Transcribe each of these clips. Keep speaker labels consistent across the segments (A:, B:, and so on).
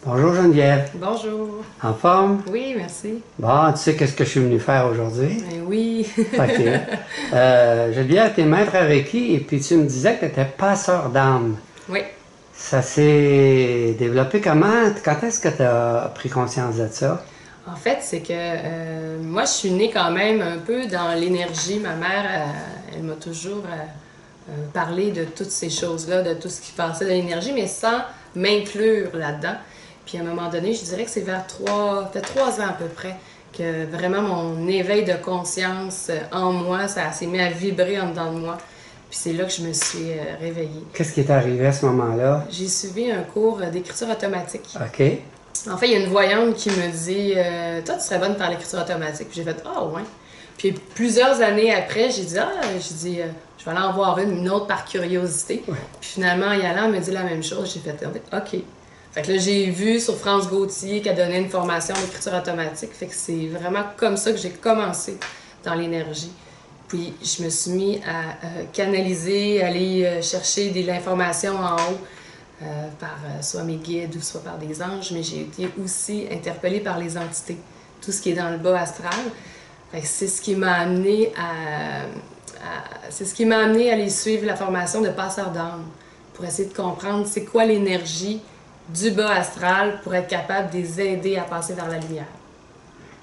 A: Bonjour Geneviève.
B: Bonjour.
A: En forme?
B: Oui, merci.
A: Bon, tu sais qu'est-ce que je suis venu faire aujourd'hui?
B: Ben oui.
A: OK. Geneviève, t'es maître à Reiki et puis tu me disais que tu étais passeur d'âme.
B: Oui.
A: Ça s'est développé comment? Quand est-ce que tu as pris conscience de ça?
B: En fait, c'est que moi, je suis née quand même un peu dans l'énergie. Ma mère, elle m'a toujours parlé de toutes ces choses-là, de tout ce qui passait de l'énergie, mais sans m'inclure là-dedans. Puis à un moment donné, je dirais que c'est vers fait 3 ans à peu près, que vraiment mon éveil de conscience en moi, ça s'est mis à vibrer en dedans de moi. Puis c'est là que je me suis réveillée.
A: Qu'est-ce qui est arrivé à ce moment-là?
B: J'ai suivi un cours d'écriture automatique.
A: OK.
B: En fait, il y a une voyante qui me dit toi, tu serais bonne par l'écriture automatique. Puis j'ai fait ah, ouais. Puis plusieurs années après, j'ai dit je vais aller en voir une autre par curiosité.
A: Ouais.
B: Puis finalement, en y allant, elle me dit la même chose. J'ai fait OK. Fait que là, j'ai vu sur France Gauthier qu'elle donnait une formation d'écriture automatique. Fait que c'est vraiment comme ça que j'ai commencé dans l'énergie. Puis je me suis mis à canaliser, aller chercher de l'information en haut. Par soit mes guides ou soit par des anges, mais j'ai été aussi interpellée par les entités, tout ce qui est dans le bas astral. C'est ce qui m'a amené c'est ce qui m'a amené à aller suivre la formation de passeur d'âme pour essayer de comprendre c'est quoi l'énergie du bas astral pour être capable de les aider à passer vers la lumière.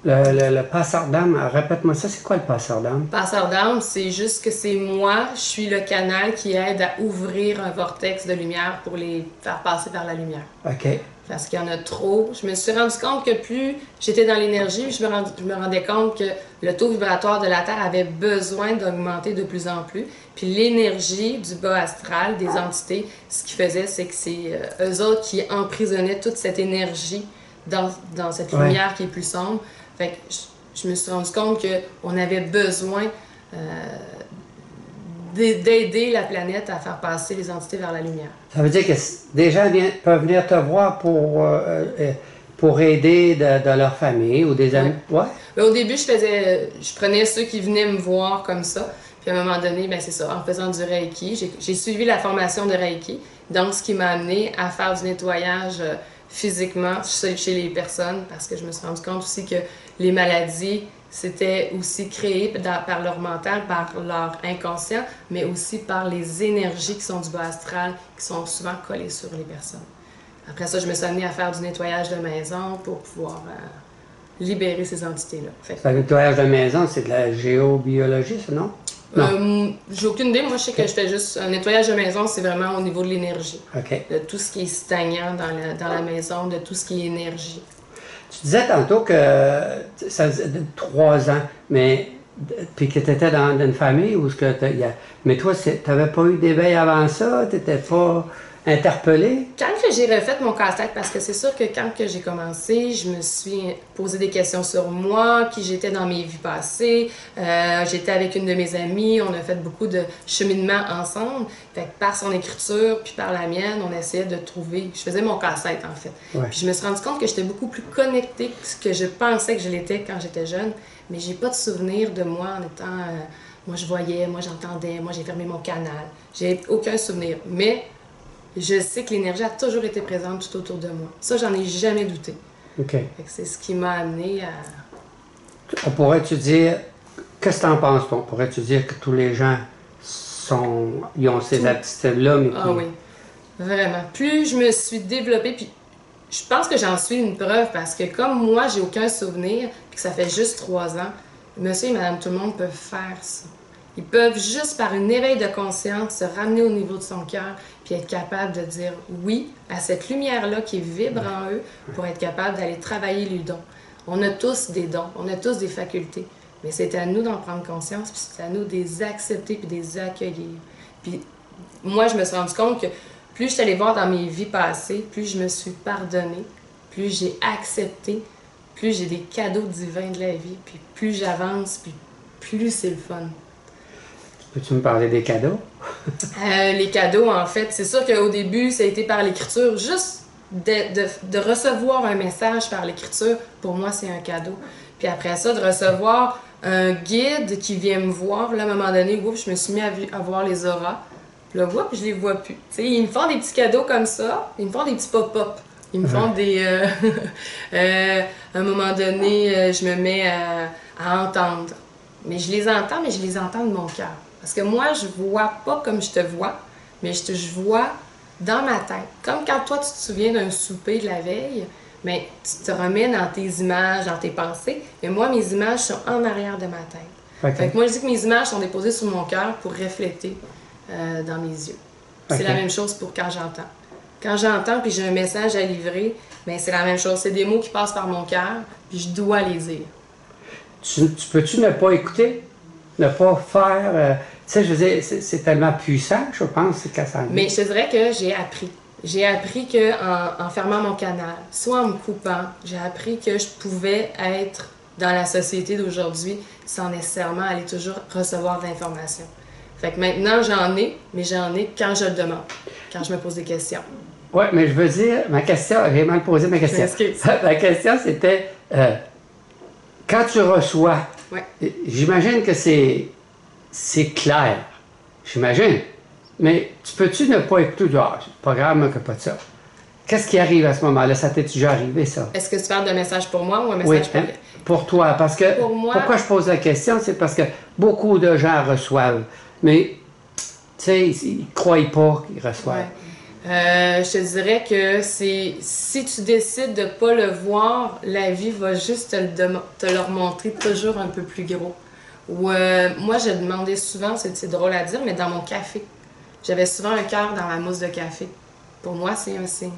A: Le passeur d'âme, répète-moi ça, c'est quoi le passeur d'âme?
B: Passeur d'âme, c'est juste que c'est moi, je suis le canal qui aide à ouvrir un vortex de lumière pour les faire passer vers la lumière.
A: OK.
B: Parce qu'il y en a trop. Je me suis rendu compte que plus j'étais dans l'énergie, je me rendais compte que le taux vibratoire de la Terre avait besoin d'augmenter de plus en plus. Puis l'énergie du bas astral, des entités, ce qu'ils faisaient, c'est que c'est eux autres qui emprisonnaient toute cette énergie dans cette lumière qui est plus sombre. Fait que je me suis rendu compte qu'on avait besoin d'aider la planète à faire passer les entités vers la lumière.
A: Ça veut dire que des gens peuvent venir te voir pour aider de leur famille ou des amis?
B: Ouais.
A: Ouais.
B: Mais au début, je prenais ceux qui venaient me voir comme ça. Puis à un moment donné, ben c'est ça, en faisant du Reiki, j'ai suivi la formation de Reiki. Donc, ce qui m'a amené à faire du nettoyage physiquement chez les personnes, parce que je me suis rendu compte aussi que les maladies, c'était aussi créé par leur mental, par leur inconscient, mais aussi par les énergies qui sont du bas astral, qui sont souvent collées sur les personnes. Après ça, je me suis amenée à faire du nettoyage de maison pour pouvoir libérer ces entités-là.
A: Le nettoyage de maison, c'est de la géobiologie, ça, non? Non.
B: J'ai aucune idée. Moi, je sais que je fais juste un nettoyage de maison, c'est vraiment au niveau de l'énergie.
A: OK.
B: De tout ce qui est stagnant dans la maison, de tout ce qui est énergie.
A: Tu disais tantôt que ça faisait 3 ans, mais puis que tu étais dans une famille où mais toi, tu n'avais pas eu d'éveil avant ça? Tu n'étais pas interpellé?
B: Quand que j'ai refait mon casse-tête, parce que c'est sûr que quand que j'ai commencé, je me suis posé des questions sur moi, qui j'étais dans mes vies passées. J'étais avec une de mes amies, on a fait beaucoup de cheminement ensemble. Fait que par son écriture, puis par la mienne, on essayait de trouver... Je faisais mon casse-tête, en fait.
A: Ouais.
B: Puis je me suis rendu compte que j'étais beaucoup plus connectée que ce que je pensais que je l'étais quand j'étais jeune. Mais j'ai pas de souvenir de moi en étant... moi, je voyais, moi, j'entendais, moi, j'ai fermé mon canal. J'ai aucun souvenir. Mais... je sais que l'énergie a toujours été présente tout autour de moi. Ça, j'en ai jamais douté.
A: OK.
B: C'est ce qui m'a amené à...
A: On pourrait-tu dire, qu'est-ce que tu en penses, toi? On pourrait-tu dire que tous les gens ils ont ces aptitudes-là, mais
B: Ah oui, vraiment. Plus je me suis développée, puis je pense que j'en suis une preuve, parce que comme moi, j'ai aucun souvenir, puis que ça fait juste 3 ans, monsieur et madame tout le monde peuvent faire ça. Ils peuvent juste par un éveil de conscience se ramener au niveau de son cœur puis être capable de dire oui à cette lumière-là qui vibre en eux pour être capable d'aller travailler les dons. On a tous des dons, on a tous des facultés, mais c'est à nous d'en prendre conscience puis c'est à nous de les accepter puis de les accueillir. Puis moi, je me suis rendu compte que plus je suis allée voir dans mes vies passées, plus je me suis pardonnée, plus j'ai accepté, plus j'ai des cadeaux divins de la vie, puis plus j'avance, puis plus c'est le fun.
A: Peux-tu me parler des cadeaux?
B: Les cadeaux, en fait, c'est sûr qu'au début, ça a été par l'écriture. Juste de recevoir un message par l'écriture, pour moi, c'est un cadeau. Puis après ça, de recevoir un guide qui vient me voir, là, à un moment donné, je me suis mis à voir les auras. Puis là, je les vois plus. T'sais, ils me font des petits cadeaux comme ça, ils me font des petits pop-up. Ils me font des... à un moment donné, je me mets à entendre. Mais je les entends, mais je les entends de mon cœur. Parce que moi, je vois pas comme je te vois, mais je vois dans ma tête. Comme quand toi, tu te souviens d'un souper de la veille, mais tu te remets dans tes images, dans tes pensées. Mais moi, mes images sont en arrière de ma tête.
A: OK.
B: Fait que moi, je dis que mes images sont déposées sur mon cœur pour refléter dans mes yeux. C'est
A: OK.
B: la même chose pour quand j'entends. Quand j'entends puis j'ai un message à livrer, bien, c'est la même chose. C'est des mots qui passent par mon cœur, puis je dois les dire.
A: Tu peux-tu ne pas écouter? Ne pas faire... tu sais, je veux dire, c'est tellement puissant, je pense, c'est Cassandra.
B: Mais je te dirais que j'ai appris. J'ai appris qu'en fermant mon canal, soit en me coupant, j'ai appris que je pouvais être dans la société d'aujourd'hui sans nécessairement aller toujours recevoir d'informations. Fait que maintenant, j'en ai, mais j'en ai quand je le demande, quand je me pose des questions.
A: Oui, mais je veux dire, ma question, j'ai mal posé ma question.
B: Je m'excuse.
A: Ma question, c'était, quand tu reçois,
B: Ouais.
A: j'imagine que c'est clair, j'imagine, mais tu peux-tu ne pas écouter, ah, c'est pas grave, moi, que pas de ça. Qu'est-ce qui arrive à ce moment-là? Ça t'est déjà arrivé, ça?
B: Est-ce que tu parles d'un message pour moi ou un
A: Oui,
B: message
A: hein, pour toi, parce que,
B: Pour moi-
A: pourquoi je pose la question, c'est parce que beaucoup de gens reçoivent, mais, tu sais, ils ne croient pas qu'ils reçoivent.
B: Ouais. Je te dirais que si tu décides de ne pas le voir, la vie va juste te le remontrer toujours un peu plus gros. Ou moi, je demandais souvent, c'est drôle à dire, mais dans mon café. J'avais souvent un cœur dans ma mousse de café. Pour moi, c'est un signe.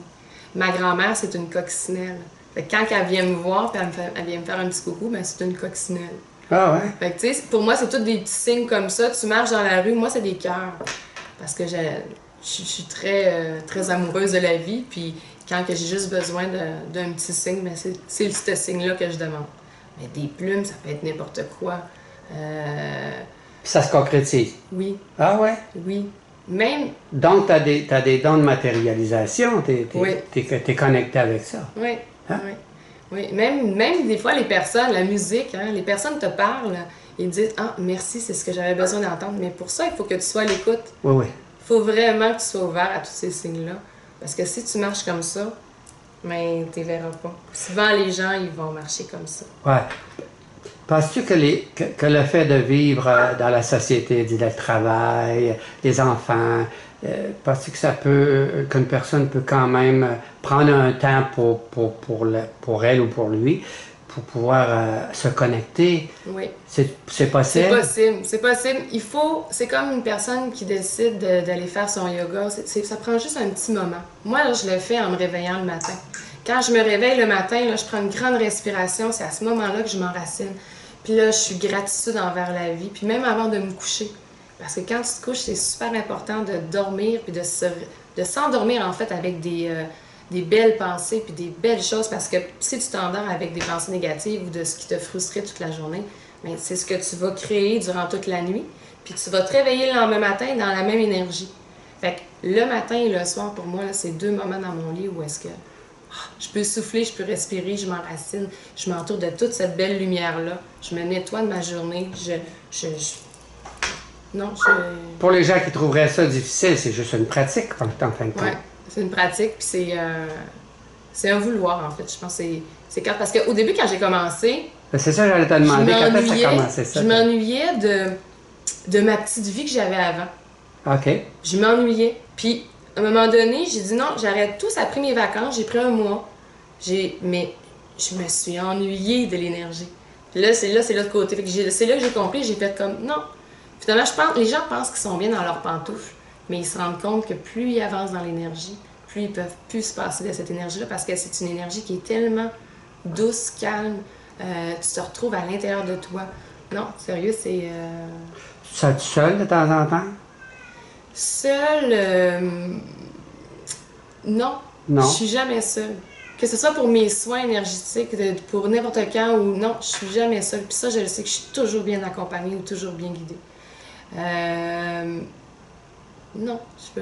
B: Ma grand-mère, c'est une coccinelle. Fait que quand elle vient me voir, puis elle vient me faire un petit coucou, ben c'est une coccinelle.
A: Ah ouais?
B: Fait que tu sais, pour moi, c'est tous des petits signes comme ça. Tu marches dans la rue, moi, c'est des cœurs. Parce que je suis très, très amoureuse de la vie, puis quand que j'ai juste besoin d'un petit signe, ben c'est ce signe-là que je demande. Mais des plumes, ça peut être n'importe quoi.
A: Puis ça se concrétise.
B: Oui,
A: Ah ouais?
B: oui. Même,
A: Donc, tu as des dons de matérialisation, tu
B: Oui.
A: es connecté avec ça.
B: oui,
A: Hein?
B: oui. Oui, même des fois, les personnes, la musique, hein, les personnes te parlent, ils disent « Ah, merci, c'est ce que j'avais besoin d'entendre. » Mais pour ça, il faut que tu sois à l'écoute.
A: Oui, oui.
B: Il faut vraiment que tu sois ouvert à tous ces signes-là. Parce que si tu marches comme ça, ben, tu ne verras pas. Souvent, les gens, ils vont marcher comme ça.
A: Ouais. Penses-tu que le fait de vivre dans la société, le travail, les enfants, penses-tu que ça peut, qu'une personne peut quand même prendre un temps pour elle ou pour lui, pour pouvoir se connecter?
B: Oui.
A: C'est
B: C'est
A: possible?
B: possible, c'est possible. C'est comme une personne qui décide d'aller faire son yoga. Ça prend juste un petit moment. Moi, là, je le fais en me réveillant le matin. Quand je me réveille le matin, là, je prends une grande respiration. C'est à ce moment-là que je m'enracine. Puis là, je suis gratitude envers la vie. Puis même avant de me coucher. Parce que quand tu te couches, c'est super important de dormir puis de s'endormir, en fait, avec des belles pensées puis des belles choses. Parce que si tu t'endors avec des pensées négatives ou de ce qui te frustrait toute la journée, bien, c'est ce que tu vas créer durant toute la nuit. Puis tu vas te réveiller le lendemain matin dans la même énergie. Fait que le matin et le soir, pour moi, là, c'est 2 moments dans mon lit où est-ce que je peux souffler, je peux respirer, je m'enracine, je m'entoure de toute cette belle lumière-là. Je me nettoie de ma journée. Non,
A: Pour les gens qui trouveraient ça difficile, c'est juste une pratique, en fin de compte.
B: Ouais, c'est une pratique, puis c'est un vouloir, en fait. Je pense que c'est quand... Parce qu'au début, quand j'ai commencé,
A: C'est ça que j'allais te demander. Quand est-ce que ça a commencé, ça?
B: je m'ennuyais de ma petite vie que j'avais avant.
A: OK.
B: Je m'ennuyais. Puis, à un moment donné, j'ai dit non, j'arrête tout. Ça a pris mes vacances, j'ai pris un mois. Mais je me suis ennuyée de l'énergie. Puis là, c'est l'autre côté. Fait que c'est là que j'ai compris, j'ai fait comme non. Finalement, les gens pensent qu'ils sont bien dans leurs pantoufles, mais ils se rendent compte que plus ils avancent dans l'énergie, plus ils peuvent plus se passer de cette énergie-là parce que c'est une énergie qui est tellement douce, calme. Tu te retrouves à l'intérieur de toi. Non, sérieux, c'est...
A: Tu sors seul de temps en temps?
B: Seule, non.
A: Non.
B: Je suis jamais seule. Que ce soit pour mes soins énergétiques, pour n'importe quand ou non, je suis jamais seule. Puis ça, je le sais que je suis toujours bien accompagnée ou toujours bien guidée. Non, je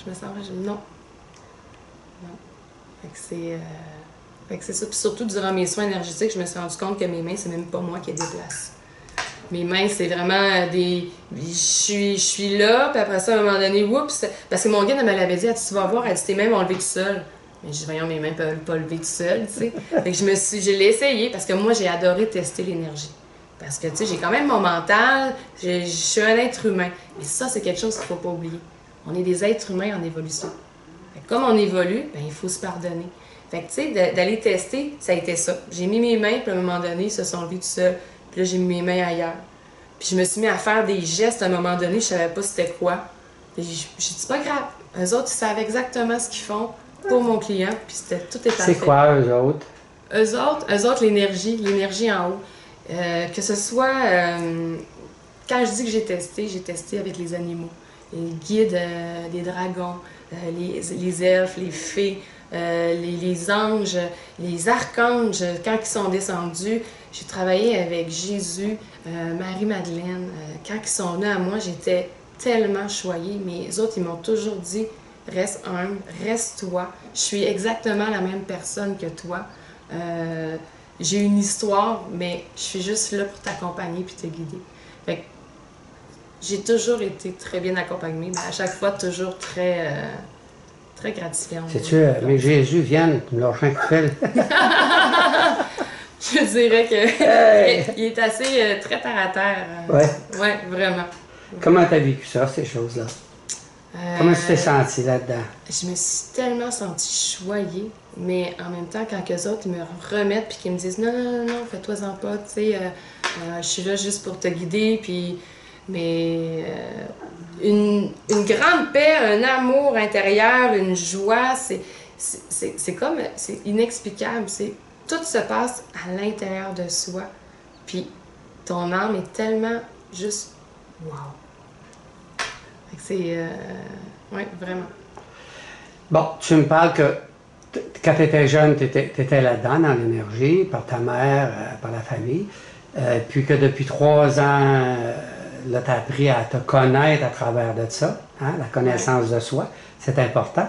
B: me sens non. Non. Fait que c'est ça. Puis surtout, durant mes soins énergétiques, je me suis rendu compte que mes mains, c'est même pas moi qui les déplace. Mes mains, c'est vraiment des... Je suis là, puis après ça, à un moment donné, oups! Parce que mon guide, elle me l'avait dit, elle dit, tu vas voir, elle dit, tes mains vont lever tout seul. Mais je dis, voyons, mes mains peuvent pas lever tout seul, tu sais. Fait que je l'ai essayé parce que moi, j'ai adoré tester l'énergie. Parce que, tu sais, j'ai quand même mon mental, je suis un être humain. Mais ça, c'est quelque chose qu'il faut pas oublier. On est des êtres humains en évolution. Fait que comme on évolue, ben, il faut se pardonner. Fait que, tu sais, d'aller tester, ça a été ça. J'ai mis mes mains, puis à un moment donné, ils se sont levés tout seuls. Puis là, j'ai mis mes mains ailleurs. Puis je me suis mis à faire des gestes à un moment donné, je savais pas c'était quoi. Puis j'ai dit, pas grave. Eux autres, ils savent exactement ce qu'ils font pour mon client, puis tout est parfait.
A: C'est quoi, eux autres?
B: Eux autres, l'énergie en haut. Que ce soit, quand je dis que j'ai testé avec les animaux. Les guides, les dragons, les elfes, les fées, les anges, les archanges, quand ils sont descendus. J'ai travaillé avec Jésus, Marie-Madeleine. Quand ils sont venus à moi, j'étais tellement choyée. Mais les autres, ils m'ont toujours dit, reste humble, reste toi. Je suis exactement la même personne que toi. J'ai une histoire, mais je suis juste là pour t'accompagner puis te guider. Fait que j'ai toujours été très bien accompagnée, mais à chaque fois, toujours très, très gratifiante.
A: Sais-tu, mais Jésus vienne, tu me lâches un coup de fil.
B: Je dirais que il est assez très terre à terre.
A: Ouais.
B: Ouais, vraiment.
A: Comment tu as vécu ça, ces choses-là? Comment tu t'es sentie là-dedans?
B: Je me suis tellement sentie choyée, mais en même temps, quand eux autres ils me remettent puis qu'ils me disent non, fais-toi-en pas, tu sais, je suis là juste pour te guider, puis. Mais une grande paix, un amour intérieur, une joie, c'est comme. C'est inexplicable. Tout se passe à l'intérieur de soi. Puis ton âme est tellement juste. Wow! C'est. Oui, vraiment.
A: Bon, tu me parles que quand tu étais jeune, tu étais là-dedans, dans l'énergie, par ta mère, par la famille. Puis que depuis 3 ans, là, tu as appris à te connaître à travers de ça, hein, la connaissance de soi, c'est important.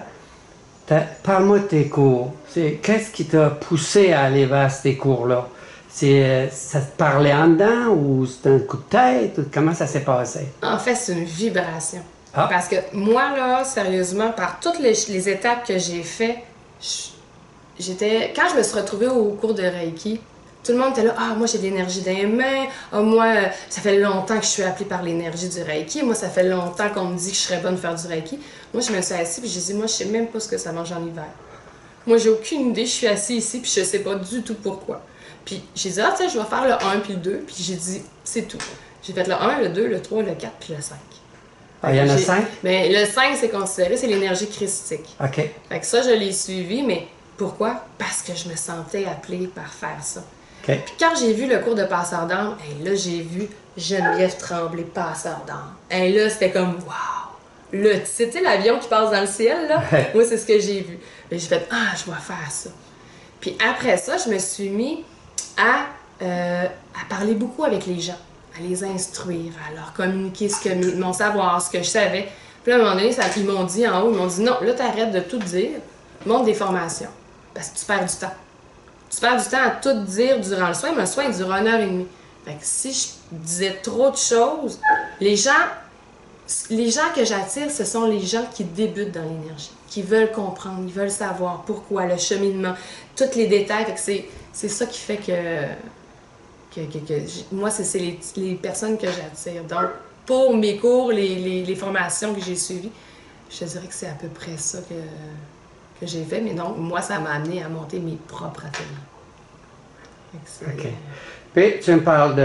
A: Parle-moi de tes cours. Qu'est-ce qui t'a poussé à aller vers ces cours-là? Ça te parlait en dedans ou c'était un coup de tête? Ou comment ça s'est passé?
B: En fait, c'est une vibration.
A: Ah.
B: Parce que moi, là, sérieusement, par toutes les étapes que j'ai faites, quand je me suis retrouvée au cours de Reiki, tout le monde était là, ah, moi j'ai de l'énergie dans les mains, ah, moi, ça fait longtemps que je suis appelée par l'énergie du Reiki, moi, ça fait longtemps qu'on me dit que je serais bonne de faire du Reiki. Moi, je me suis assise et j'ai dit, moi, je sais même pas ce que ça mange en hiver. Moi, j'ai aucune idée, je suis assise ici puis je sais pas du tout pourquoi. Puis j'ai dit, ah, tiens, je vais faire le 1 puis le 2, puis j'ai dit, c'est tout. J'ai fait le 1, le 2, le 3, le 4 puis le 5.
A: Ah, il y en a 5?
B: Mais le 5, c'est considéré, c'est l'énergie christique.
A: OK.
B: Fait que ça, je l'ai suivi, mais pourquoi? Parce que je me sentais appelée par faire ça.
A: Okay.
B: Puis quand j'ai vu le cours de passeur d'âme, là, j'ai vu Geneviève Tremblay, passeur d'âme. Et là, c'était comme, wow! Là, tu sais, l'avion qui passe dans le ciel, là? Moi, c'est ce que j'ai vu. J'ai fait, ah, je dois faire ça. Puis après ça, je me suis mis à parler beaucoup avec les gens, à les instruire, à leur communiquer mon savoir, ce que je savais. Puis là, à un moment donné, ils m'ont dit en haut, ils m'ont dit, non, là, t'arrêtes de tout dire, monte des formations, parce que tu perds du temps. Tu perds du temps à tout dire durant le soin, mais le soin dure 1h30. Fait que si je disais trop de choses, les gens que j'attire, ce sont les gens qui débutent dans l'énergie, qui veulent comprendre, ils veulent savoir pourquoi, le cheminement, tous les détails. Fait que c'est ça qui fait que moi, c'est les personnes que j'attire. Donc, pour mes cours, les formations que j'ai suivies, je te dirais que c'est à peu près ça que j'ai fait. Mais donc, moi, ça m'a amené à monter mes propres ateliers.
A: OK. Puis, tu me parles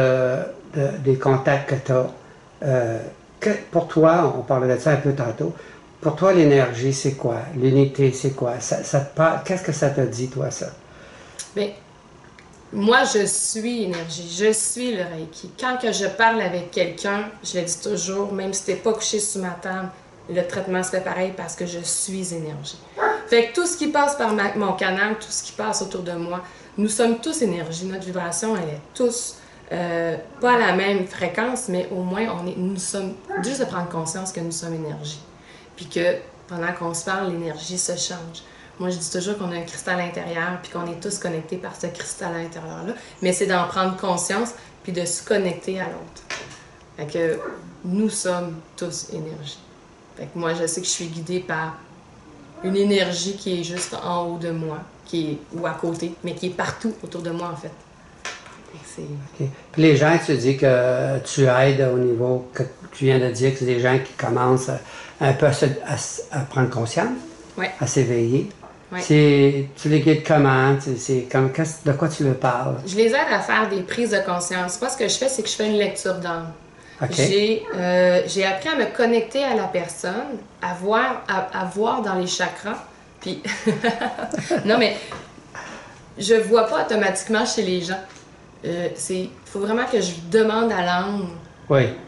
A: des contacts que tu as. Pour toi, on parlait de ça un peu tantôt, pour toi, l'énergie, c'est quoi? L'unité, c'est quoi? Qu'est-ce que ça te dit, toi, ça?
B: Bien, moi, je suis énergie. Je suis le Reiki. Quand que je parle avec quelqu'un, je le dis toujours, même si tu n'es pas couché sur ma table, le traitement se fait pareil parce que je suis énergie. Fait que tout ce qui passe par mon canal, tout ce qui passe autour de moi, nous sommes tous énergie. Notre vibration, elle est tous pas à la même fréquence, mais au moins, nous sommes juste de prendre conscience que nous sommes énergie. Puis que pendant qu'on se parle, l'énergie se change. Moi, je dis toujours qu'on a un cristal intérieur, puis qu'on est tous connectés par ce cristal intérieur-là, mais c'est d'en prendre conscience, puis de se connecter à l'autre. Fait que nous sommes tous énergie. Fait que moi, je sais que je suis guidée par une énergie qui est juste en haut de moi, ou à côté, mais qui est partout autour de moi, en fait.
A: Okay. Puis les gens, tu dis que tu aides au niveau, que tu viens de dire que c'est des gens qui commencent un peu à prendre conscience,
B: ouais.
A: à s'éveiller.
B: Ouais.
A: Tu les guides comment? De quoi tu leur parles?
B: Je les aide à faire des prises de conscience. Moi, ce que je fais, c'est que je fais une lecture d'âme.
A: Okay.
B: J'ai appris à me connecter à la personne, à voir dans les chakras. Puis, non, mais je vois pas automatiquement chez les gens. Il faut vraiment que je demande à l'âme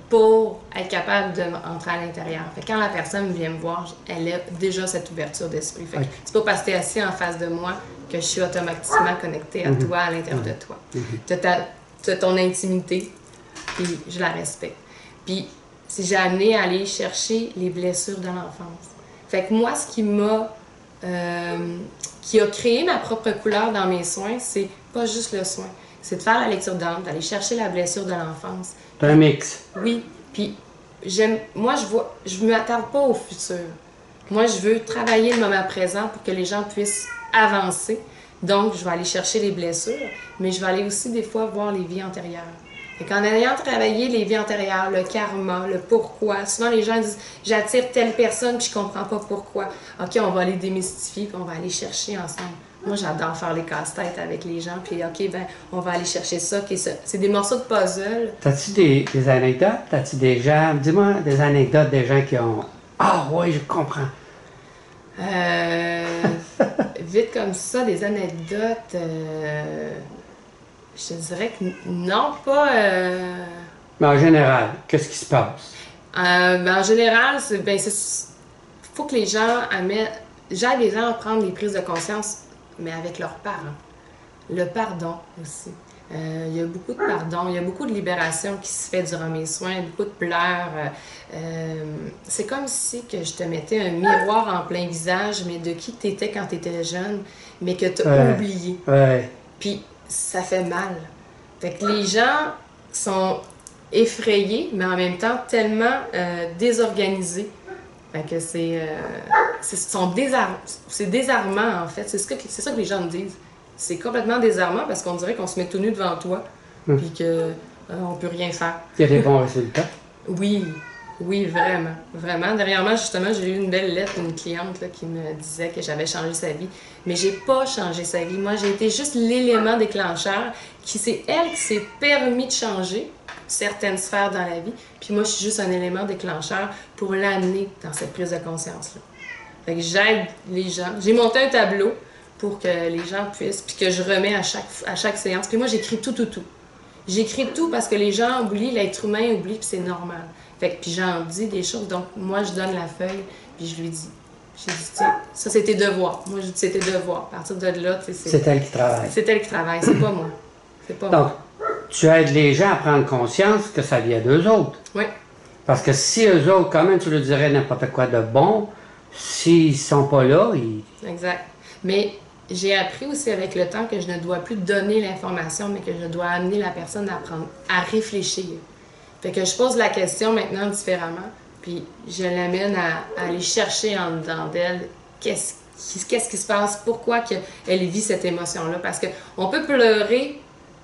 B: pour être capable d'entrer à l'intérieur. Fait que quand la personne vient me voir, elle a déjà cette ouverture d'esprit. Fait que c'est pas parce que tu es assis en face de moi que je suis automatiquement connectée à toi, à l'intérieur de toi. Tu as ton intimité, puis je la respecte. Puis j'ai amené à aller chercher les blessures de l'enfance. Fait que moi, ce qui a créé ma propre couleur dans mes soins, c'est pas juste le soin. C'est de faire la lecture d'âme, d'aller chercher la blessure de l'enfance.
A: C'est un mix.
B: Oui. Puis je ne m'attarde pas au futur. Moi, je veux travailler le moment présent pour que les gens puissent avancer. Donc, je vais aller chercher les blessures, mais je vais aller aussi des fois voir les vies antérieures. Et qu'en ayant travaillé les vies antérieures, le karma, le pourquoi, souvent les gens disent « j'attire telle personne puis je comprends pas pourquoi ». OK, on va aller démystifier puis on va aller chercher ensemble. Moi, j'adore faire les casse-têtes avec les gens, puis OK, ben, on va aller chercher ça. C'est des morceaux de puzzle.
A: T'as-tu des anecdotes? T'as-tu des gens... Dis-moi des anecdotes des gens qui ont... Ah oui, je comprends.
B: Vite comme ça, des anecdotes... je te dirais que non, pas...
A: Mais en général, qu'est-ce qui se passe?
B: En général, faut que les gens j'aide les gens à prendre des prises de conscience, mais avec leurs parents. Le pardon aussi. Il y a beaucoup de pardon, il y a beaucoup de libération qui se fait durant mes soins, beaucoup de pleurs. C'est comme si que je te mettais un miroir en plein visage, mais de qui tu étais quand tu étais jeune, mais que tu as oublié.
A: Ouais.
B: Puis ça fait mal. Fait que les gens sont effrayés, mais en même temps tellement désorganisés. Fait que c'est désarmant, en fait. C'est ça que les gens me disent. C'est complètement désarmant parce qu'on dirait qu'on se met tout nu devant toi puis qu'on peut rien faire.
A: Il y a des bons résultats?
B: Oui, vraiment. Vraiment. Derrière moi, justement, j'ai eu une belle lettre d'une cliente là, qui me disait que j'avais changé sa vie. Mais j'ai pas changé sa vie. Moi, j'ai été juste l'élément déclencheur c'est elle qui s'est permis de changer certaines sphères dans la vie. Puis moi, je suis juste un élément déclencheur pour l'amener dans cette prise de conscience-là. Fait que j'aide les gens. J'ai monté un tableau pour que les gens puissent, puis que je remets à chaque séance. Puis moi, j'écris tout. J'écris tout parce que les gens oublient, l'être humain oublie, puis c'est normal. Fait que, puis j'en dis des choses, donc moi, je donne la feuille, puis je lui dis. J'ai dit, tu sais, ça, c'est tes devoirs. Moi, je dis, c'est tes devoirs. À partir de là, tu sais,
A: c'est elle qui travaille.
B: C'est elle qui travaille, c'est pas moi. C'est pas
A: donc,
B: moi.
A: Tu aides les gens à prendre conscience que ça vient d'eux autres.
B: Oui.
A: Parce que si eux autres, quand même, tu leur dirais n'importe quoi de bon, s'ils sont pas là, ils...
B: Exact. Mais j'ai appris aussi avec le temps que je ne dois plus donner l'information, mais que je dois amener la personne à réfléchir. Fait que je pose la question maintenant différemment, puis je l'amène à aller chercher en dedans d'elle qu'est-ce qui se passe, pourquoi elle vit cette émotion-là. Parce qu'on peut pleurer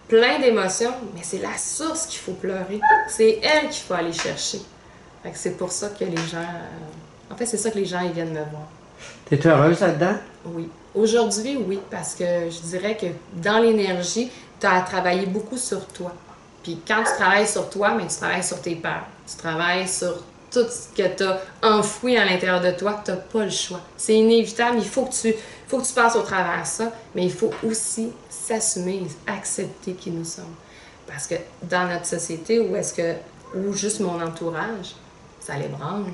B: plein d'émotions, mais c'est la source qu'il faut pleurer. C'est elle qu'il faut aller chercher. Fait que c'est pour ça que les gens... En fait, c'est ça que les gens ils viennent me voir.
A: T'es heureuse là-dedans?
B: Oui. Aujourd'hui, oui, parce que je dirais que dans l'énergie, tu as à travailler beaucoup sur toi. Puis quand tu travailles sur toi, mais tu travailles sur tes peurs. Tu travailles sur tout ce que tu as enfoui à l'intérieur de toi, tu n'as pas le choix. C'est inévitable, il faut que tu passes au travers de ça, mais il faut aussi s'assumer, accepter qui nous sommes. Parce que dans notre société, ou juste mon entourage, ça l'ébranle.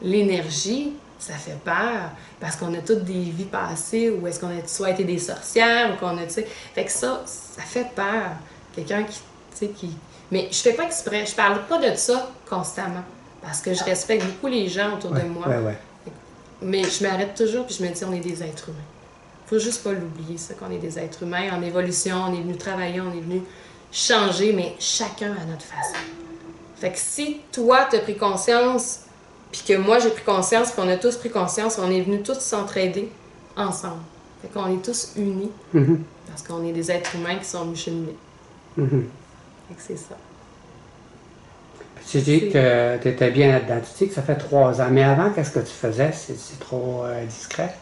B: L'énergie, ça fait peur, parce qu'on a toutes des vies passées, ou est-ce qu'on a soit été des sorcières, ou qu'on a, tu sais... Fait que ça fait peur. Quelqu'un qui... Mais je fais pas exprès, je parle pas de ça constamment, parce que je respecte beaucoup les gens autour de moi.
A: Ouais.
B: Mais je m'arrête toujours, puis je me dis, on est des êtres humains. Faut juste pas l'oublier, ça, qu'on est des êtres humains en évolution, on est venu travailler, on est venu changer, mais chacun à notre façon. Fait que si toi, tu as pris conscience Puis que moi, j'ai pris conscience, qu'on a tous pris conscience, on est venus tous s'entraider ensemble. Fait qu'on est tous unis, parce qu'on est des êtres humains qui sont venus cheminer. Fait que c'est ça.
A: Tu dis que tu étais bien là-dedans. Tu dis que ça fait 3 ans. Mais avant, qu'est-ce que tu faisais? C'est trop discret?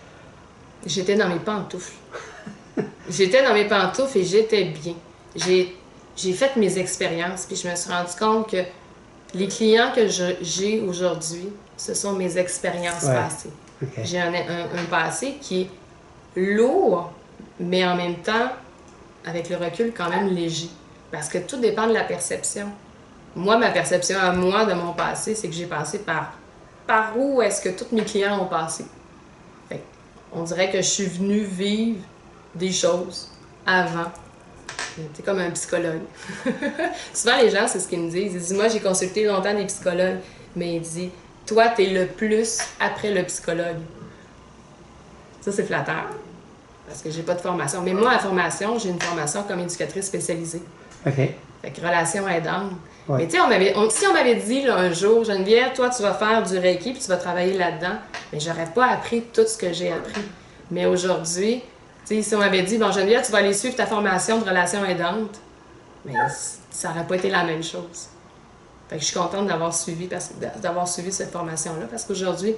B: J'étais dans mes pantoufles. J'étais dans mes pantoufles et j'étais bien. J'ai fait mes expériences, puis je me suis rendu compte que les clients que j'ai aujourd'hui, ce sont mes expériences passées. Okay. J'ai un passé qui est lourd, mais en même temps, avec le recul, quand même léger. Parce que tout dépend de la perception. Moi, ma perception à moi de mon passé, c'est que j'ai passé par où est-ce que tous mes clients ont passé. Fait on dirait que je suis venue vivre des choses avant. C'est comme un psychologue. Souvent, les gens, c'est ce qu'ils me disent. Ils disent, moi, j'ai consulté longtemps des psychologues, mais ils disent, toi, t'es le plus après le psychologue. Ça, c'est flatteur, parce que j'ai pas de formation. Mais moi, à formation, j'ai une formation comme éducatrice spécialisée.
A: OK.
B: Fait que relation aidante.
A: Ouais.
B: Mais tu sais, si on m'avait dit là, un jour, Geneviève, toi, tu vas faire du Reiki puis tu vas travailler là-dedans, mais j'aurais pas appris tout ce que j'ai appris. Mais aujourd'hui, tu sais, si on m'avait dit, bon, Geneviève, tu vas aller suivre ta formation de relation aidante, mais ça aurait pas été la même chose. Fait que je suis contente d'avoir suivi cette formation-là, parce qu'aujourd'hui,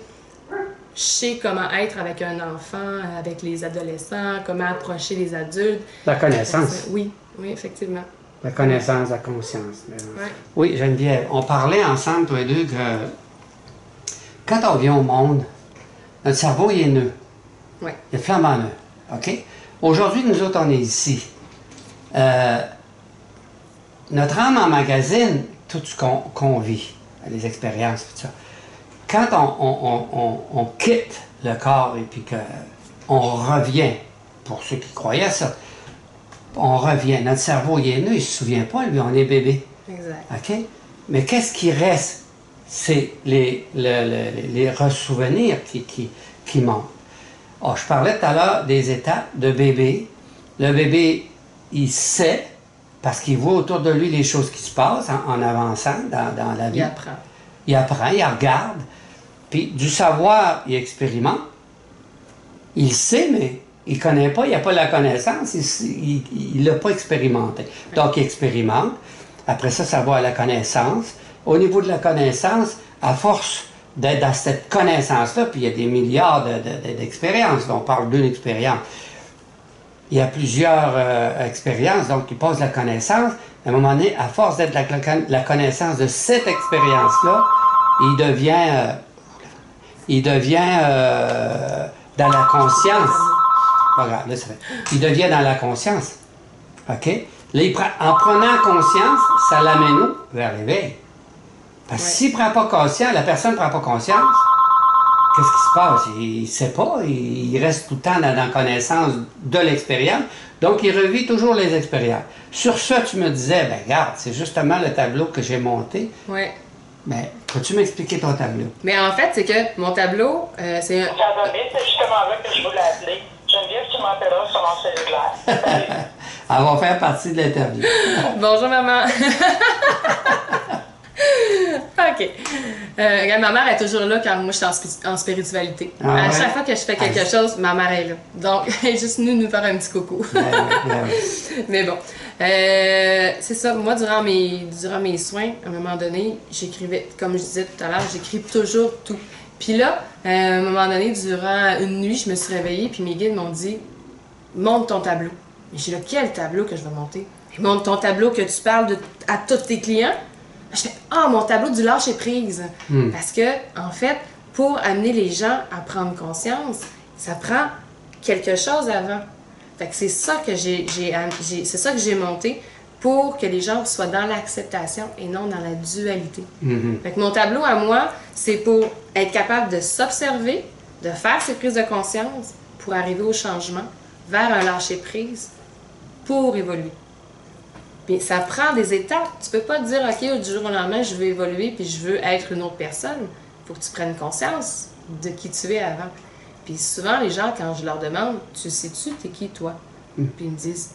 B: je sais comment être avec un enfant, avec les adolescents, comment approcher les adultes.
A: La connaissance.
B: Oui, effectivement.
A: La connaissance, la conscience.
B: Ouais.
A: Oui, Geneviève, on parlait ensemble, tous les deux, que quand on vient au monde, notre cerveau, il est neuf.
B: Ouais.
A: Il est flambant neuf. OK? Aujourd'hui, nous autres, on est ici. Notre âme emmagasine tout ce qu'on vit, les expériences, tout ça. Quand on quitte le corps et puis qu'on revient, pour ceux qui croyaient ça, on revient. Notre cerveau, il est né, il ne se souvient pas, lui, on est bébé.
B: Exact.
A: OK? Mais qu'est-ce qui reste? C'est les ressouvenirs qui montent. Oh, je parlais tout à l'heure des étapes de bébé. Le bébé, il sait, parce qu'il voit autour de lui les choses qui se passent en avançant dans la vie.
B: Il apprend.
A: Il apprend, il regarde. Puis du savoir, il expérimente. Il sait, mais il ne connaît pas, il n'a pas la connaissance, il ne l'a pas expérimenté. Donc, il expérimente. Après ça, ça va à la connaissance. Au niveau de la connaissance, à force d'être dans cette connaissance-là, puis il y a des milliards d'expériences, on parle d'une expérience. Il y a plusieurs expériences, donc il passe la connaissance. À un moment donné, à force d'être la connaissance de cette expérience-là, il devient dans la conscience. Regarde, là, ça fait. Il devient dans la conscience. OK? Là, en prenant conscience, ça l'amène où? Vers l'éveil. Parce que s'il ne prend pas conscience, la personne ne prend pas conscience, qu'est-ce qui se passe? Il ne sait pas, il reste tout le temps dans la connaissance de l'expérience, donc il revit toujours les expériences. Sur ça, tu me disais, ben regarde, c'est justement le tableau que j'ai monté.
B: Oui.
A: Mais peux-tu m'expliquer ton tableau?
B: Mais en fait, c'est que mon tableau, c'est un...
C: C'est justement là que je voulais appeler. Geneviève, tu m'appelleras sur mon cellulaire.
A: Elle va faire partie de l'interview.
B: Bonjour, maman. OK. Ma mère est toujours là quand moi je suis en spiritualité.
A: Ah,
B: à chaque fois que je fais quelque chose, ma mère est là. Donc, elle est juste nous faire un petit coucou. Mais bon. C'est ça. Moi, durant mes soins, à un moment donné, j'écrivais, comme je disais tout à l'heure, j'écris toujours tout. Puis là, à un moment donné, durant une nuit, je me suis réveillée, puis mes guides m'ont dit « Monte ton tableau ». Mais j'ai dit « Quel tableau que je vais monter? » « Monte ton tableau que tu parles à tous tes clients. » Je fais « Ah, mon tableau du lâcher-prise. » Parce que, en fait, pour amener les gens à prendre conscience, ça prend quelque chose avant. Fait que c'est ça que c'est ça que j'ai monté pour que les gens soient dans l'acceptation et non dans la dualité. Fait que mon tableau à moi, c'est pour être capable de s'observer, de faire ses prises de conscience pour arriver au changement vers un lâcher-prise pour évoluer. Puis ça prend des étapes. Tu peux pas te dire, OK, du jour au lendemain, je veux évoluer puis je veux être une autre personne. Il faut que tu prennes conscience de qui tu es avant. Puis souvent, les gens, quand je leur demande, tu sais-tu, t'es qui, toi? Puis ils me disent,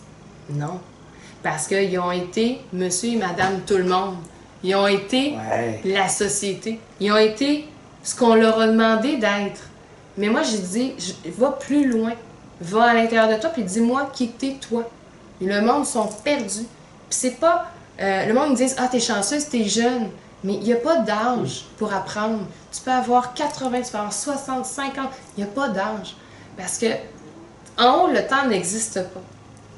B: non. Parce qu'ils ont été monsieur et madame tout le monde. Ils ont été la société. Ils ont été ce qu'on leur a demandé d'être. Mais moi, j'ai dit, va plus loin. Va à l'intérieur de toi, puis dis-moi qui t'es toi. Et le monde sont perdus. Puis c'est pas... le monde me dit, ah, t'es chanceuse, t'es jeune. Mais il n'y a pas d'âge pour apprendre. Tu peux avoir 80, tu peux avoir 60, 50. Il n'y a pas d'âge. Parce que en haut, le temps n'existe pas.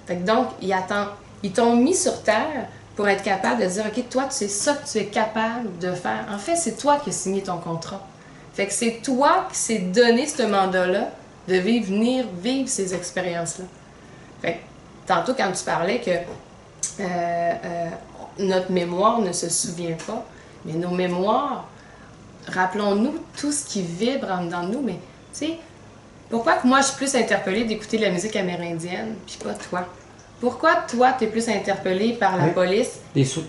B: Fait que donc, ils t'ont mis sur terre pour être capable de dire, OK, toi, c'est ça que tu es capable de faire. En fait, c'est toi qui as signé ton contrat. Fait que c'est toi qui s'est donné ce mandat-là de venir vivre ces expériences-là. Fait que tantôt, quand tu parlais que notre mémoire ne se souvient pas, mais nos mémoires, rappelons-nous tout ce qui vibre en dedans de nous. Mais, tu sais, pourquoi que moi, je suis plus interpellée d'écouter de la musique amérindienne, puis pas toi? Pourquoi toi, tu es plus interpellé par la police,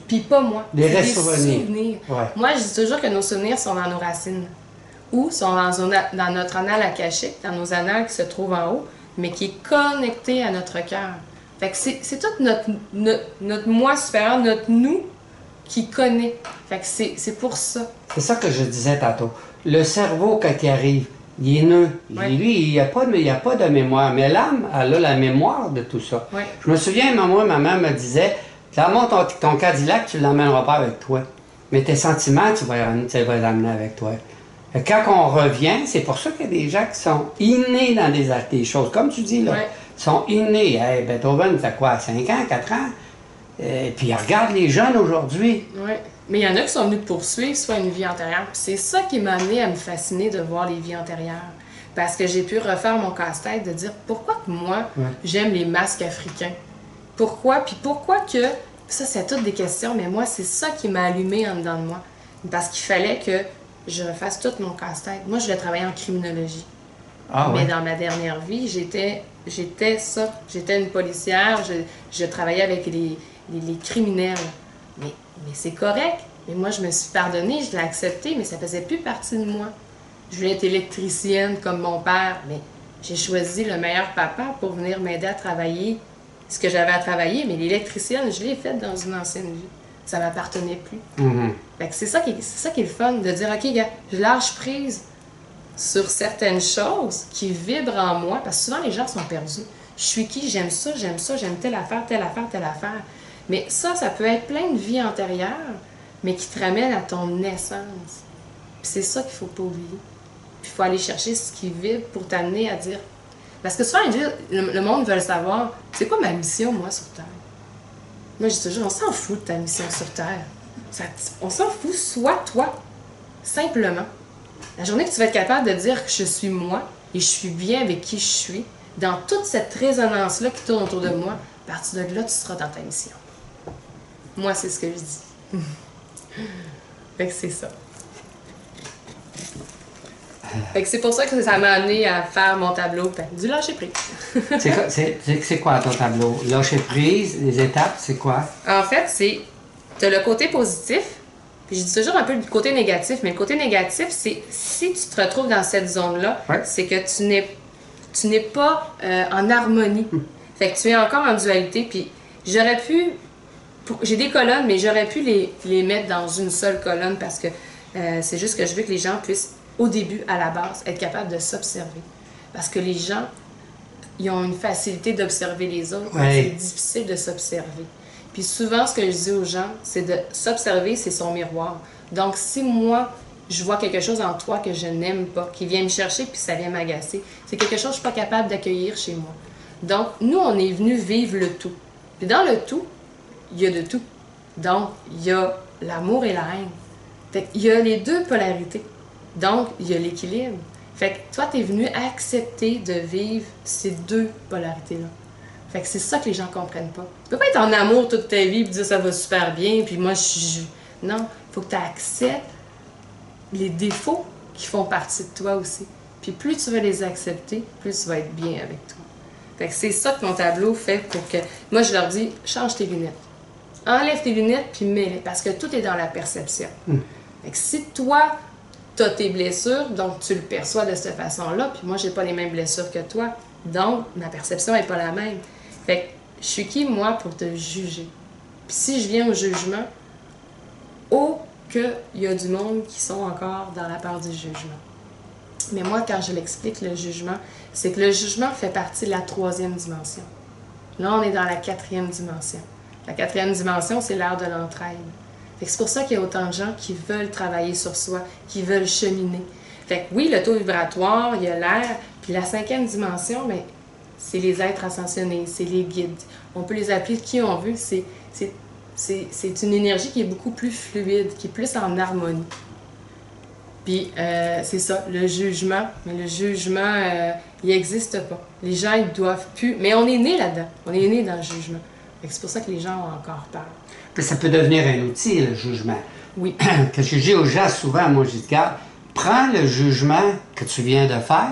B: puis pas moi?
A: Des souvenirs.
B: Ouais. Moi, je dis toujours que nos souvenirs sont dans nos racines, ou sont dans notre anal akashique, dans nos annales qui se trouvent en haut, mais qui est connecté à notre cœur. Fait que c'est tout notre moi supérieur, notre nous, qui connaît. Fait que c'est pour ça.
A: C'est ça que je disais tantôt. Le cerveau, quand il arrive, il est neutre.
B: Ouais.
A: Lui, il n'y a pas de mémoire. Mais l'âme, elle a la mémoire de tout ça.
B: Ouais.
A: Je me souviens, ma mère me disait, clairement, ton Cadillac, tu ne l'emmèneras pas avec toi. Mais tes sentiments, tu vas les amener avec toi. Et quand on revient, c'est pour ça qu'il y a des gens qui sont innés dans des choses. Comme tu dis, là, sont innés. Hey, Beethoven, il fait quoi, 5 ans, 4 ans? Et puis, regarde les jeunes aujourd'hui.
B: Oui. Mais il y en a qui sont venus poursuivre soit une vie antérieure. Puis c'est ça qui m'a amené à me fasciner de voir les vies antérieures. Parce que j'ai pu refaire mon casse-tête de dire pourquoi que moi, j'aime les masques africains. Pourquoi? Puis pourquoi que... Ça, c'est toutes des questions, mais moi, c'est ça qui m'a allumé en dedans de moi. Parce qu'il fallait que je refasse tout mon casse-tête. Moi, je voulais travailler en criminologie. Mais dans ma dernière vie, j'étais ça. J'étais une policière, je travaillais avec les criminels. Mais c'est correct. Mais moi, je me suis pardonnée, je l'ai accepté, mais ça faisait plus partie de moi. Je voulais être électricienne comme mon père, mais j'ai choisi le meilleur papa pour venir m'aider à travailler ce que j'avais à travailler. Mais l'électricienne, je l'ai faite dans une ancienne vie. Ça m'appartenait plus. Fait que c'est ça qui est le fun, de dire, OK, gars, je lâche prise sur certaines choses qui vibrent en moi, parce que souvent, les gens sont perdus. Je suis qui? J'aime ça, j'aime telle affaire, telle affaire, telle affaire. Mais ça peut être plein de vies antérieures, mais qui te ramènent à ton essence. Puis c'est ça qu'il ne faut pas oublier. Puis il faut aller chercher ce qui vibre pour t'amener à dire... Parce que souvent, le monde veut savoir, c'est quoi ma mission, moi, sur Terre? Moi, je dis toujours, on s'en fout de ta mission sur Terre. On s'en fout, sois toi, simplement. La journée que tu vas être capable de dire que je suis moi, et je suis bien avec qui je suis, dans toute cette résonance-là qui tourne autour de moi, à partir de là, tu seras dans ta mission. Moi, c'est ce que je dis. Fait que c'est ça. Fait que c'est pour ça que ça m'a amené à faire mon tableau, du lâcher prise.
A: C'est quoi ton tableau? Lâcher prise, les étapes, c'est quoi?
B: En fait, tu as le côté positif, puis je dis toujours un peu le côté négatif, mais le côté négatif, c'est si tu te retrouves dans cette zone-là, c'est que tu n'es pas en harmonie. Fait que tu es encore en dualité, puis j'aurais pu... J'ai des colonnes, mais j'aurais pu les mettre dans une seule colonne parce que c'est juste que je veux que les gens puissent, au début, à la base, être capables de s'observer. Parce que les gens, ils ont une facilité d'observer les autres, mais c'est difficile de s'observer. Puis souvent, ce que je dis aux gens, c'est de s'observer, c'est son miroir. Donc, si moi, je vois quelque chose en toi que je n'aime pas, qui vient me chercher puis ça vient m'agacer, c'est quelque chose que je ne suis pas capable d'accueillir chez moi. Donc, nous, on est venus vivre le tout. Puis dans le tout, il y a de tout. Donc, il y a l'amour et la haine. Fait qu'il y a les deux polarités. Donc, il y a l'équilibre. Fait que toi, tu es venu accepter de vivre ces deux polarités-là. Fait que c'est ça que les gens comprennent pas. Tu peux pas être en amour toute ta vie et dire ça va super bien, puis moi, Non, il faut que tu acceptes les défauts qui font partie de toi aussi. Puis plus tu vas les accepter, plus tu vas être bien avec toi. Fait que c'est ça que mon tableau fait pour que... Moi, je leur dis, change tes lunettes. Enlève tes lunettes, puis mets-les, parce que tout est dans la perception. Fait que si toi, tu as tes blessures, donc tu le perçois de cette façon-là, puis moi, j'ai pas les mêmes blessures que toi, donc ma perception est pas la même. Fait que je suis qui, moi, pour te juger? Puis si je viens au jugement, qu'il y a du monde qui sont encore dans la part du jugement. Mais moi, quand je l'explique, le jugement, c'est que le jugement fait partie de la 3e dimension. Là, on est dans la 4e dimension. La 4e dimension, c'est l'art de l'entraide. C'est pour ça qu'il y a autant de gens qui veulent travailler sur soi, qui veulent cheminer. Fait que oui, le taux vibratoire, il y a l'air, puis la 5e dimension, bien, c'est les êtres ascensionnés, c'est les guides. On peut les appeler qui on veut. C'est une énergie qui est beaucoup plus fluide, qui est plus en harmonie. Puis c'est ça, le jugement. Mais le jugement, il n'existe pas. Les gens, ils doivent plus... Mais on est né là-dedans. On est né dans le jugement. C'est pour ça que les gens ont encore peur.
A: Puis ça peut devenir un outil, le jugement.
B: Oui.
A: Que je dis aux gens souvent, moi, je dis, regarde, prends le jugement que tu viens de faire,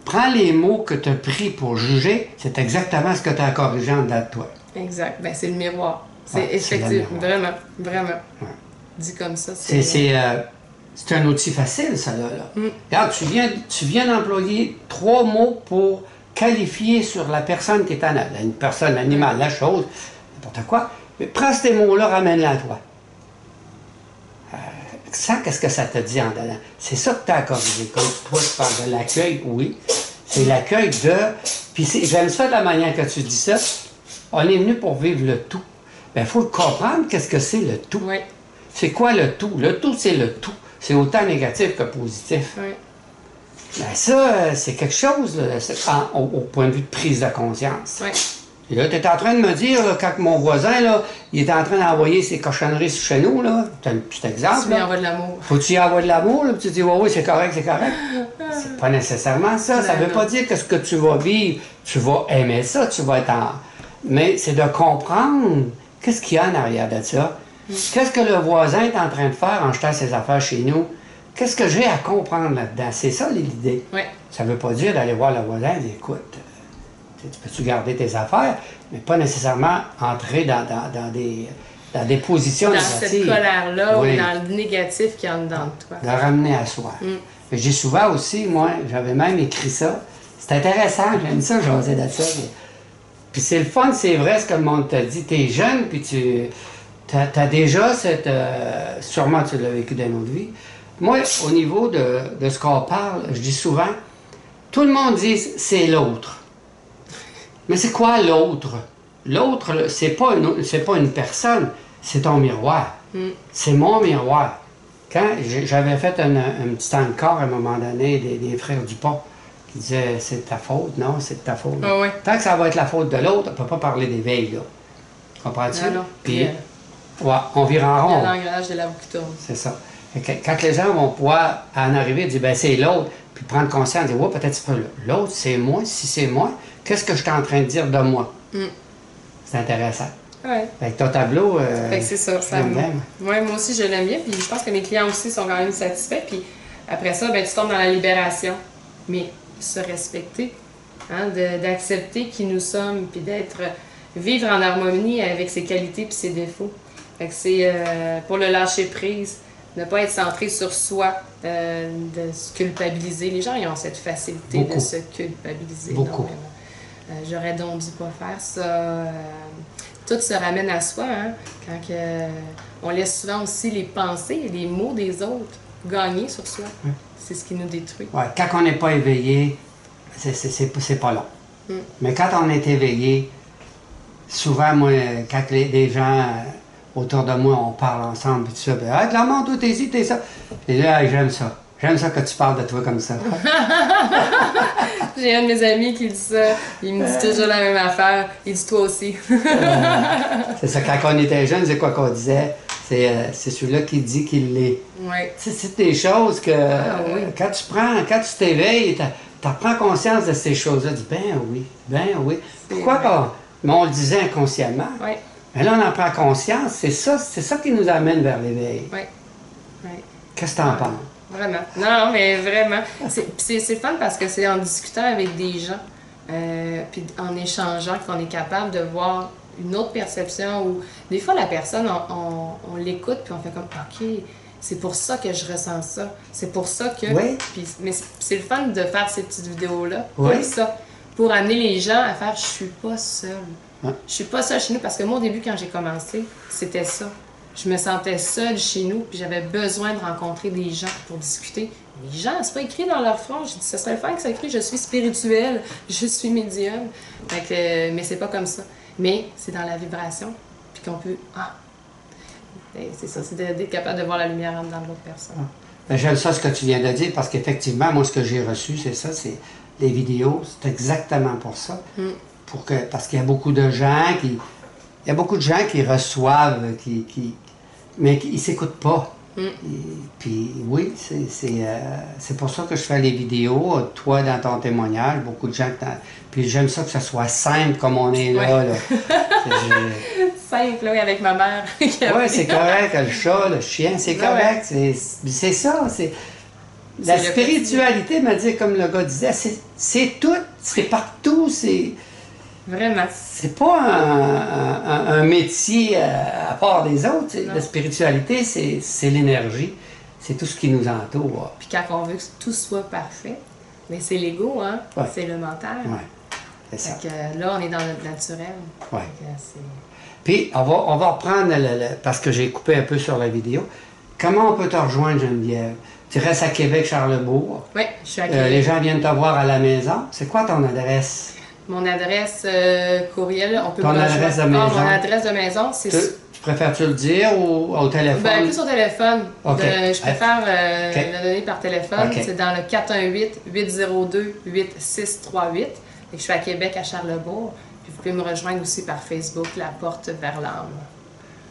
A: prends les mots que tu as pris pour juger, c'est exactement ce que tu as corrigé en dedans de toi.
B: Exact. Ben, c'est le miroir. C'est effectivement, vraiment, vraiment.
A: Ouais.
B: Dit comme ça,
A: c'est un outil facile, ça, là. Regarde, tu viens d'employer 3 mots pour qualifier sur la personne qui est en elle. Une personne, l'animal, la chose, n'importe quoi. Mais prends ces mots-là, ramène-la à toi. Sens qu'est-ce que ça te dit en dedans. C'est ça que tu as corrigé. Quand toi, tu parles de l'accueil, oui. C'est l'accueil de... Puis j'aime ça de la manière que tu dis ça. On est venu pour vivre le tout. Bien, il faut comprendre qu'est-ce que c'est le tout.
B: Oui.
A: C'est quoi le tout? Le tout, c'est le tout. C'est autant négatif que positif.
B: Oui.
A: Bien, ça, c'est quelque chose là, au point de vue de prise de conscience.
B: Oui.
A: Et là, tu es en train de me dire, là, quand mon voisin, là, il est en train d'envoyer ses cochonneries sur chez nous, là, c'est un petit exemple.
B: Tu lui envoies de l'amour.
A: Faut que tu y envoies de l'amour, là, puis tu dis, oui, c'est correct, c'est correct. C'est pas nécessairement ça. Ça veut pas dire que ce que tu vas vivre, tu vas aimer ça, tu vas être en... Mais c'est de comprendre qu'est-ce qu'il y a en arrière de ça. Qu'est-ce que le voisin est en train de faire en jetant ses affaires chez nous? Qu'est-ce que j'ai à comprendre là-dedans? C'est ça l'idée.
B: Oui.
A: Ça veut pas dire d'aller voir le voisin et dire, écoute, tu peux-tu garder tes affaires, mais pas nécessairement entrer dans des positions
B: dans
A: négatives.
B: cette colère-là
A: Oui.
B: ou dans le négatif qu'il y a en dedans de toi.
A: De ramener à soi. Je dis souvent aussi, moi, j'avais même écrit ça. C'est intéressant, j'aime ça, jaser de ça. Puis c'est le fun, c'est vrai ce que le monde t'a dit. T'es jeune, puis tu as déjà cette... sûrement tu l'as vécu dans une autre vie. Moi, au niveau de ce qu'on parle, je dis souvent, tout le monde dit c'est l'autre. Mais c'est quoi l'autre? L'autre, c'est pas une personne, c'est ton miroir. C'est mon miroir. Quand j'avais fait un petit encore à un moment donné des frères Dupont qui disaient c'est de ta faute, non, c'est de ta faute.
B: Ah oui.
A: Tant que ça va être la faute de l'autre, on ne peut pas parler d'éveil, là. Comprends-tu?
B: Non.
A: Puis, ouais, on vire en
B: Il y
A: rond.
B: a l'engrenage de la roue qui tourne.
A: C'est ça. Quand les gens vont pouvoir en arriver et dire ben c'est l'autre, puis prendre conscience, dire ouais, peut-être c'est pas l'autre, c'est moi, si c'est moi, qu'est-ce que je suis en train de dire de moi? C'est intéressant.
B: Oui.
A: Avec ton tableau,
B: Fait que c'est ça.
A: j'aime bien.
B: Ouais, moi aussi, je l'aime bien. Puis je pense que mes clients aussi sont quand même satisfaits. Puis après ça, ben, tu tombes dans la libération. Mais se respecter, hein, d'accepter qui nous sommes, puis vivre en harmonie avec ses qualités puis ses défauts. Fait que c'est pour le lâcher prise, ne pas être centré sur soi, de se culpabiliser. Les gens, ils ont cette facilité
A: Beaucoup.
B: de se culpabiliser.
A: Beaucoup.
B: énormément. J'aurais donc dû pas faire ça. Tout se ramène à soi, hein, quand on laisse souvent aussi les pensées et les mots des autres gagner sur soi. C'est ce qui nous détruit.
A: Ouais, quand on n'est pas éveillé, c'est pas long. Mais quand on est éveillé, souvent, moi, quand des gens autour de moi, on parle ensemble, puis tout ça, ben, hey, Clément, toi, t'es ci, t'es ça. Et là, hey, j'aime ça. J'aime ça que tu parles de toi comme ça.
B: J'ai un de mes amis qui dit ça. Il me dit toujours la même affaire. Il dit toi aussi.
A: C'est ça, quand on était jeunes, c'est quoi qu'on disait? C'est celui-là qui dit qu'il l'est.
B: Oui.
A: C'est des choses que,
B: oui.
A: quand tu t'éveilles, tu prends conscience de ces choses-là. Tu dis, ben oui. Pourquoi mais on le disait inconsciemment.
B: Oui.
A: Mais là, on en prend conscience. C'est ça qui nous amène vers l'éveil.
B: Oui. Oui.
A: Qu'est-ce que tu en penses?
B: Vraiment. Non, mais vraiment. C'est fun parce que c'est en discutant avec des gens, puis en échangeant qu'on est capable de voir une autre perception ou des fois la personne, on l'écoute puis on fait comme OK, c'est pour ça que je ressens ça. C'est pour ça que.
A: Oui.
B: Puis, mais c'est le fun de faire ces petites vidéos-là.
A: Oui.
B: Pour ça. Pour amener les gens à faire je suis pas seule.
A: Ouais.
B: Je suis pas seule chez nous parce que moi au début quand j'ai commencé, c'était ça. je me sentais seule chez nous, puis j'avais besoin de rencontrer des gens pour discuter. Les gens, c'est pas écrit dans leur front. J'ai dit, ça serait le fun que ça écrit, je suis spirituelle, je suis médium. Fait que, mais c'est pas comme ça. Mais c'est dans la vibration, puis qu'on peut... c'est ça, c'est d'être capable de voir la lumière dans l'autre personne.
A: Ben, j'aime ça ce que tu viens de dire, parce qu'effectivement, moi, ce que j'ai reçu, c'est ça, c'est les vidéos, c'est exactement pour ça. Parce qu'il y a beaucoup de gens qui... Il y a beaucoup de gens qui reçoivent, mais qui ne s'écoutent pas. Puis oui, c'est pour ça que je fais les vidéos, toi dans ton témoignage, beaucoup de gens... Puis j'aime ça que ce soit simple comme on est là.
B: Ouais. Simple, oui, avec ma mère.
A: Oui, c'est correct, le chat, le chien, c'est correct. C'est ça, la spiritualité, m'a dit, comme le gars disait, c'est tout, c'est partout, c'est...
B: Vraiment.
A: C'est pas un métier à part des autres. La spiritualité, c'est l'énergie. C'est tout ce qui nous entoure.
B: Puis quand on veut que tout soit parfait, mais c'est l'ego, hein?
A: Ouais.
B: C'est le mental.
A: Oui, c'est ça.
B: Fait que là, on est dans notre naturel.
A: Ouais.
B: C'est...
A: Puis, on va reprendre, parce que j'ai coupé un peu sur la vidéo. Comment on peut te rejoindre, Geneviève? Tu restes à Québec, Charlebourg.
B: Oui, je suis à Québec.
A: Les gens viennent te voir à la maison. C'est quoi ton adresse?
B: Mon adresse courriel, on peut
A: Ton
B: me rejoindre.
A: adresse de maison?
B: Mon adresse de maison, c'est...
A: Tu préfères-tu le dire ou au téléphone?
B: Ben, plus au téléphone.
A: OK.
B: Je préfère le donner par téléphone.
A: OK.
B: C'est dans le 418-802-8638. Et je suis à Québec, à Charlebourg. Puis vous pouvez me rejoindre aussi par Facebook, La Porte vers l'âme.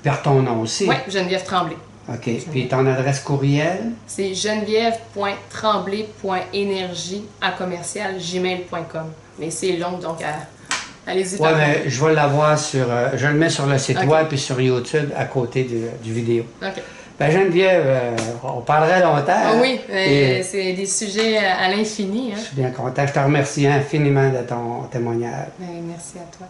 A: Par ton nom aussi?
B: Oui, Geneviève Tremblay.
A: OK. Puis ton adresse courriel?
B: C'est geneviève.tremblay.énergie@gmail.com. Mais c'est long, donc allez-y.
A: Oui, mais je vais l'avoir sur... je le mets sur le site
B: OK.
A: web puis sur YouTube à côté du vidéo.
B: OK.
A: Ben Geneviève, on parlerait longtemps.
B: Ah oui,
A: Et
B: c'est des sujets à l'infini. Hein?
A: je suis bien content. Je te remercie infiniment de ton témoignage.
B: Ben, merci à toi.